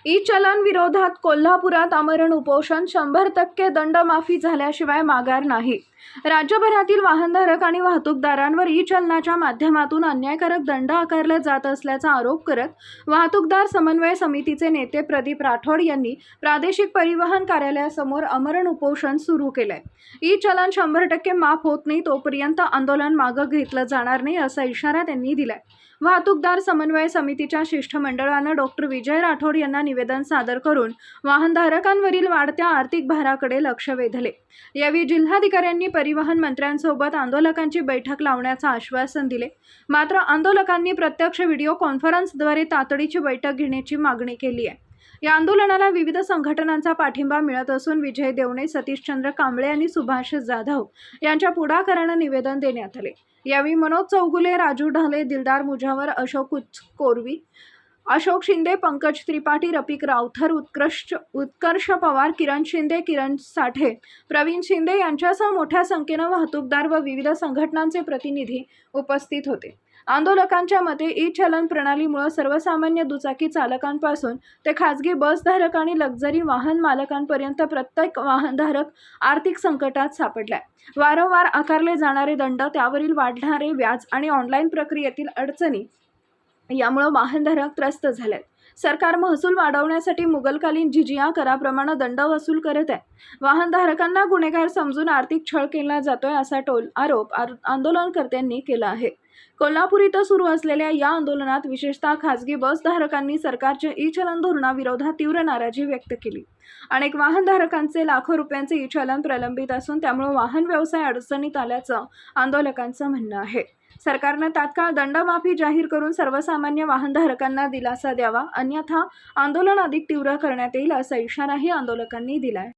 E चलन विरोधात कोल्हापुरात आमरण उपोषण 100% दंडमाफी झाल्याशिवाय माघार नाही। राज्यभरातील वाहनधारक आणि वाहतूकदारांवर ई चलनाच्या माध्यमातून अन्यायकारक दंड आकारला जात असल्याचा आरोप करत वाहतूकदार समन्वय समितीचे नेते प्रदीप राठोड यांनी प्रादेशिक परिवहन कार्यालयासमोर आमरण उपोषण सुरू केलंय। ई चलन 100% माफ होत नाही तोपर्यंत आंदोलन मागे घेतलं जाणार नाही असा इशारा त्यांनी दिलाय। वाहतूकदार समन्वय समितीच्या शिष्टमंडळानं डॉक्टर विजय राठोड यांना निवेदन सादर करून वाहनधारकांवरील वाढत्या आर्थिक भाराकडे लक्ष वेधले। यावेळी जिल्हाधिकाऱ्यांनी परिवहन मंत्र्यांसोबत आंदोलकांची बैठक लावण्याचं आश्वासन दिले। मात्र आंदोलकांनी प्रत्यक्ष व्हिडिओ कॉन्फरन्सद्वारे तातडीची बैठक घेण्याची मागणी केली आहे। या आंदोलनाला विविध संघटनांचा पाठिंबा मिळत असून विजय देवणे, सतीशचंद्र कांबळे आणि सुभाष जाधव यांच्या पुढाकाराने निवेदन देण्यात आले। यावेळी मनोज चौगुले, राजू ढाले, दिलदार मुजावर, अशोक कोरवी, अशोक शिंदे, पंकज त्रिपाठी, रफिक रावथर, उत्कर्ष पवार, किरण शिंदे, किरण साठे, प्रवीण शिंदे यांच्यासह मोठ्या संख्येने वाहतूकदार व विविध संघटनांचे प्रतिनिधी उपस्थित होते। आंदोलकांच्या मते ई चलन प्रणालीमुळे सर्वसामान्य दुचाकी चालकांपासून ते खासगी बसधारक आणि लक्झरी वाहन मालकांपर्यंत प्रत्येक वाहनधारक आर्थिक संकटात सापडलाय। वारंवार आकारले जाणारे दंड, त्यावरील वाढणारे व्याज आणि ऑनलाईन प्रक्रियेतील अडचणी यामुळे वाहनधारक त्रस्त झालेत। सरकार महसूल वाढवण्यासाठी मुघलकालीन जिजिया कराप्रमाणे दंड वसूल करत आहे। वाहनधारकांना गुन्हेगार समजून आर्थिक छळ केला जातोय असा आरोप आंदोलनकर्त्यांनी केला आहे। कोल्हापूर इथं सुरू असलेल्या या आंदोलनात विशेषतः खासगी बसधारकांनी सरकारच्या ई चलन धोरणाविरोधात तीव्र नाराजी व्यक्त केली। अनेक वाहनधारकांचे लाखो रुपयांचे ई चलन प्रलंबित असून त्यामुळे वाहन व्यवसाय अडचणीत आल्याचं आंदोलकांचं म्हणणं आहे। सरकारने तात्काळ दंडमाफी जाहीर करून सर्वसामान्य वाहनधारकांना दिलासा द्यावा, अन्यथा आंदोलन अधिक तीव्र करण्यात येईल असा इशाराही आंदोलकांनी दिलाय।